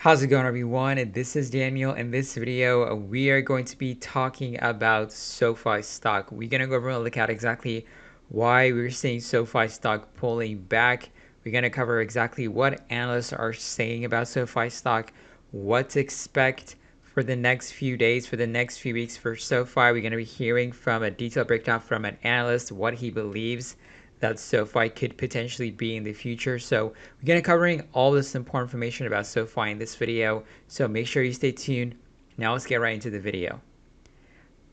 How's it going, everyone? And this is Daniel. In this video, we are going to be talking about SoFi stock. We're going to go over and look at exactly why we're seeing SoFi stock pulling back. We're going to cover exactly what analysts are saying about SoFi stock, what to expect for the next few days, for the next few weeks for SoFi. We're going to be hearing from a detailed breakdown from an analyst, what he believes that SoFi could potentially be in the future. So we're going to be covering all this important information about SoFi in this video. So make sure you stay tuned. Now let's get right into the video.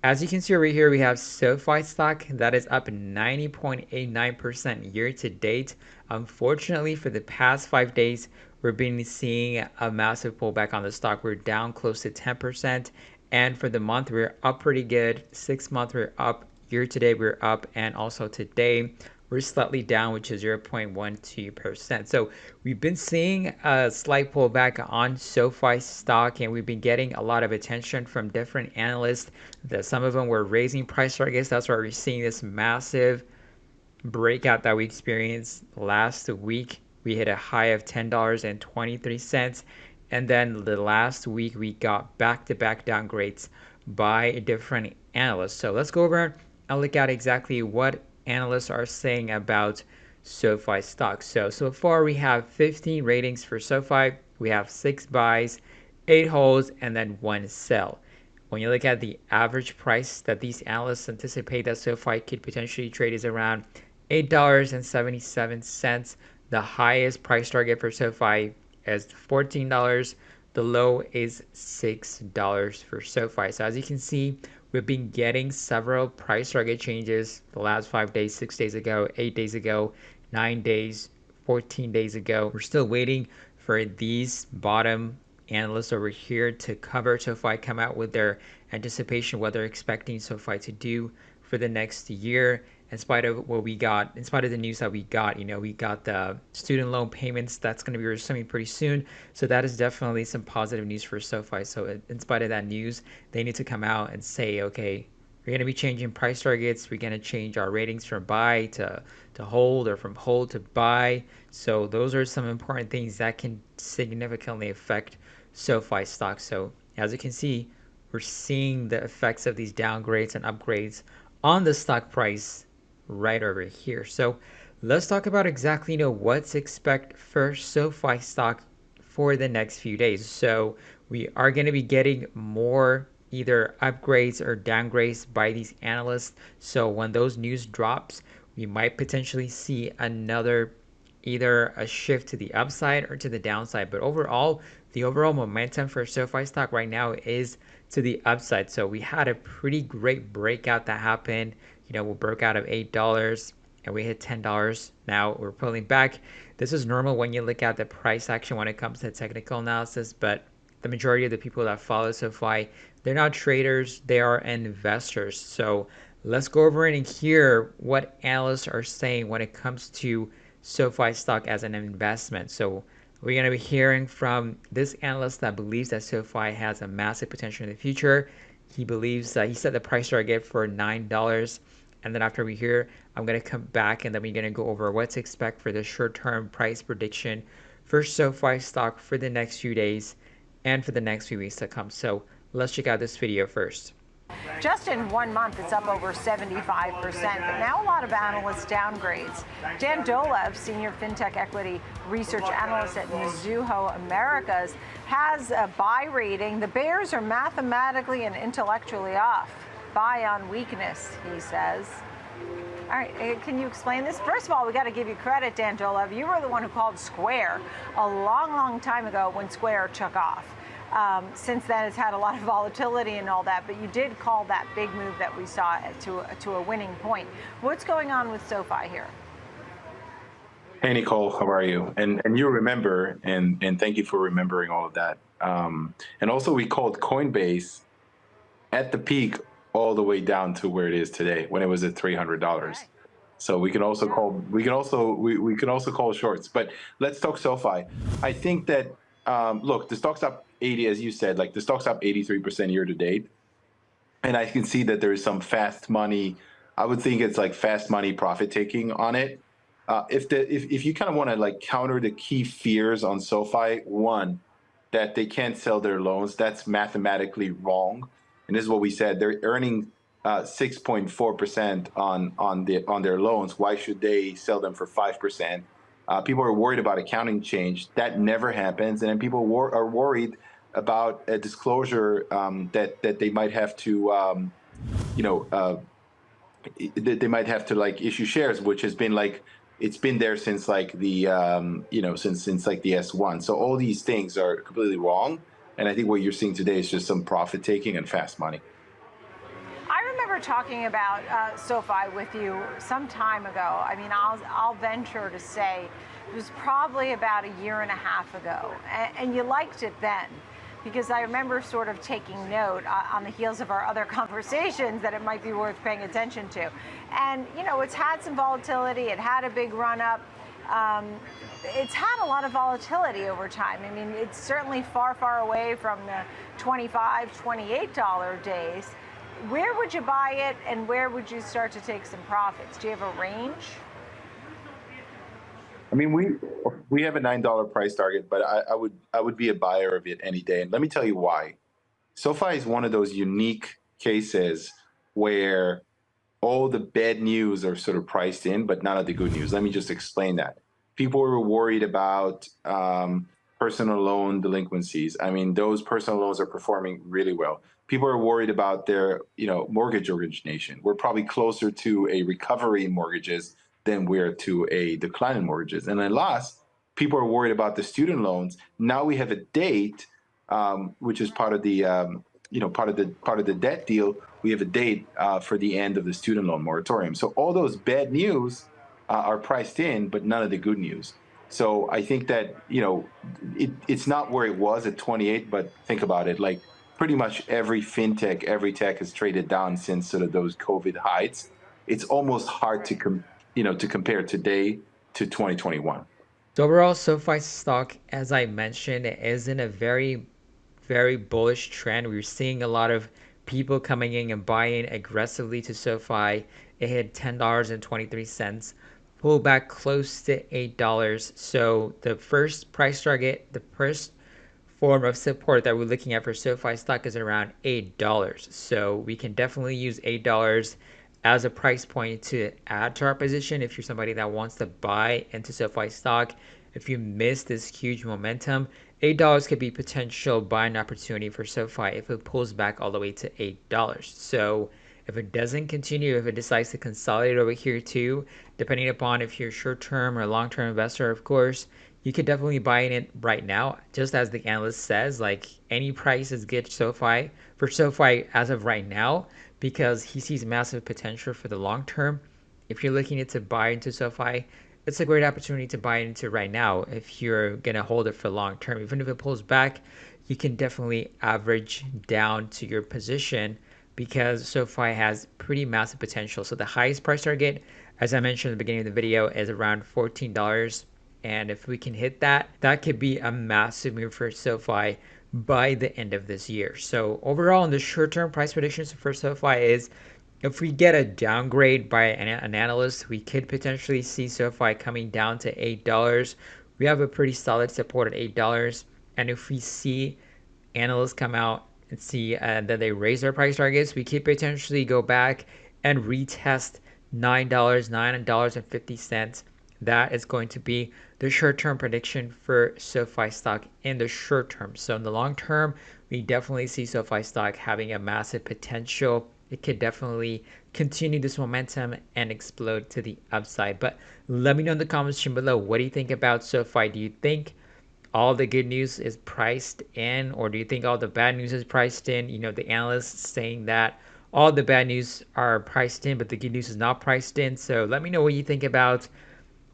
As you can see over here, we have SoFi stock that is up 90.89% year to date. Unfortunately, for the past 5 days, we've been seeing a massive pullback on the stock. We're down close to 10%. And for the month, we're up pretty good. 6 month, we're up. Year to date, we're up. And also today, we're slightly down, which is 0.12%. So we've been seeing a slight pullback on SoFi stock, and we've been getting a lot of attention from different analysts that some of them were raising price targets. That's why we're seeing this massive breakout that we experienced last week. We hit a high of $10.23. And then the last week, we got back-to-back downgrades by different analysts. So let's go over and look at exactly what analysts are saying about SoFi stock. So far we have 15 ratings for SoFi. We have 6 buys, 8 holds, and then 1 sell. When you look at the average price that these analysts anticipate that SoFi could potentially trade is around $8.77. The highest price target for SoFi is $14. The low is $6 for SoFi. So as you can see, we've been getting several price target changes the last 5 days, 6 days ago, 8 days ago, 9 days, 14 days ago. We're still waiting for these bottom analysts over here to cover SoFi, come out with their anticipation, what they're expecting SoFi to do for the next year. In spite of what we got, in spite of the news that we got, we got the student loan payments that's going to be resuming pretty soon. So that is definitely some positive news for SoFi. So in spite of that news, they need to come out and say, okay, we're going to be changing price targets. We're going to change our ratings from buy to hold, or from hold to buy. So those are some important things that can significantly affect SoFi stock. So as you can see, we're seeing the effects of these downgrades and upgrades on the stock price right over here. So let's talk about exactly what to expect for SoFi stock for the next few days. So we are going to be getting more either upgrades or downgrades by these analysts. So when those news drops, we might potentially see another, either a shift to the upside or to the downside. But overall, the overall momentum for SoFi stock right now is to the upside. So we had a pretty great breakout that happened. We broke out of $8 and we hit $10. Now we're pulling back. This is normal when you look at the price action when it comes to technical analysis, but the majority of the people that follow SoFi, they're not traders, they are investors. So let's go over and hear what analysts are saying when it comes to SoFi stock as an investment. So we're going to be hearing from this analyst that believes that SoFi has a massive potential in the future. He believes that he set the price target for $9. And then after we hear, I'm going to come back and then we're going to go over what to expect for the short-term price prediction for SoFi stock for the next few days and for the next few weeks to come. So let's check out this video first. Just in 1 month, it's up over 75%, but now a lot of analyst downgrades. Dan Dolev, senior fintech equity research analyst at Mizuho Americas, has a buy rating. The bears are mathematically and intellectually off. Buy on weakness, he says. All right, can you explain this? First of all, we got to give you credit, Dan Dolev. You were the one who called Square a long, long time ago when Square took off. Since then, it's had a lot of volatility and all that, but you did call that big move that we saw to a winning point. What's going on with SoFi here? Hey, Nicole, how are you? And you remember, and thank you for remembering all of that. And also, we called Coinbase at the peak all the way down to where it is today, when it was at $300. Right. So we can also call shorts. But let's talk SoFi. I think that look, the stock's up 80, as you said, like the stock's up 83% year to date. And I can see that there is some fast money. I would think it's like fast money profit taking on it. If you kind of want to like counter the key fears on SoFi, one, that they can't sell their loans. That's mathematically wrong. And this is what we said. They're earning 6.4% on their loans. Why should they sell them for 5%? People are worried about accounting change. That never happens. And then people are worried about a disclosure that they might have to, you know, they might have to like issue shares, which has been like, it's been there since like the since like the S1. So all these things are completely wrong, and I think what you're seeing today is just some profit taking and fast money. I remember talking about SoFi with you some time ago. I mean, I'll venture to say it was probably about a year and a half ago, and you liked it then, because I remember sort of taking note on the heels of our other conversations that it might be worth paying attention to. And, you know, it's had some volatility. It had a big run up. It's had a lot of volatility over time. I mean, it's certainly far, far away from the $25, $28 days. Where would you buy it, and where would you start to take some profits? Do you have a range? I mean, we have a $9 price target, but I would be a buyer of it any day. And let me tell you why. SoFi is one of those unique cases where all the bad news are sort of priced in, but none of the good news. Let me just explain that. People were worried about personal loan delinquencies. I mean, those personal loans are performing really well. People are worried about their, mortgage origination. We're probably closer to a recovery in mortgages than we're to a decline in mortgages. And then last, people are worried about the student loans. Now we have a date, which is part of the part of the debt deal. We have a date for the end of the student loan moratorium. So all those bad news are priced in, but none of the good news. So I think that it's not where it was at 28, but think about it, like pretty much every fintech, every tech has traded down since sort of those COVID heights. It's almost hard to compare today to 2021. So overall, SoFi stock, as I mentioned, is in a very, very bullish trend. We're seeing a lot of people coming in and buying aggressively to SoFi. It hit $10.23, pulled back close to $8. So the first price target, the first form of support that we're looking at for SoFi stock is around $8. So we can definitely use $8 as a price point to add to our position if you're somebody that wants to buy into SoFi stock. If you miss this huge momentum, $8 could be potential buying opportunity for SoFi if it pulls back all the way to $8. So if it doesn't continue, if it decides to consolidate over here too, depending upon if you're short-term or long-term investor, of course, you could definitely buy in it right now. Just as the analyst says, like any price is good for SoFi as of right now, because he sees massive potential for the long term. If you're looking to buy into SoFi, it's a great opportunity to buy into right now. If you're gonna hold it for long term, even if it pulls back, you can definitely average down to your position because SoFi has pretty massive potential. So the highest price target, as I mentioned at the beginning of the video, is around $14. And if we can hit that, that could be a massive move for SoFi by the end of this year. So overall, in the short-term price predictions for SoFi is if we get a downgrade by an analyst, we could potentially see SoFi coming down to $8. We have a pretty solid support at $8. And if we see analysts come out and see that they raise their price targets, we could potentially go back and retest $9.50. That is going to be the short-term prediction for SoFi stock in the short term. So in the long term, we definitely see SoFi stock having a massive potential. It could definitely continue this momentum and explode to the upside. But let me know in the comments section below, what do you think about SoFi? Do you think all the good news is priced in, or do you think all the bad news is priced in? The analysts saying that all the bad news are priced in, but the good news is not priced in. So let me know what you think about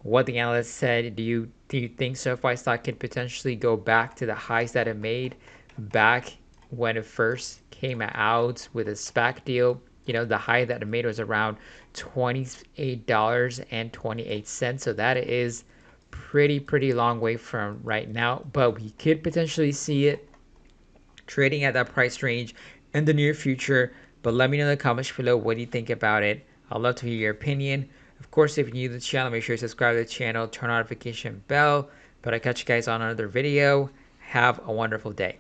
what the analyst said. Do you think SoFi stock could potentially go back to the highs that it made back when it first came out with a SPAC deal? The high that it made was around $28.28. So that is pretty long way from right now, but we could potentially see it trading at that price range in the near future. But let me know in the comments below, what do you think about it? I'd love to hear your opinion. Of course, if you're new to the channel, make sure to subscribe to the channel, turn on notification bell. But I'll catch you guys on another video. Have a wonderful day.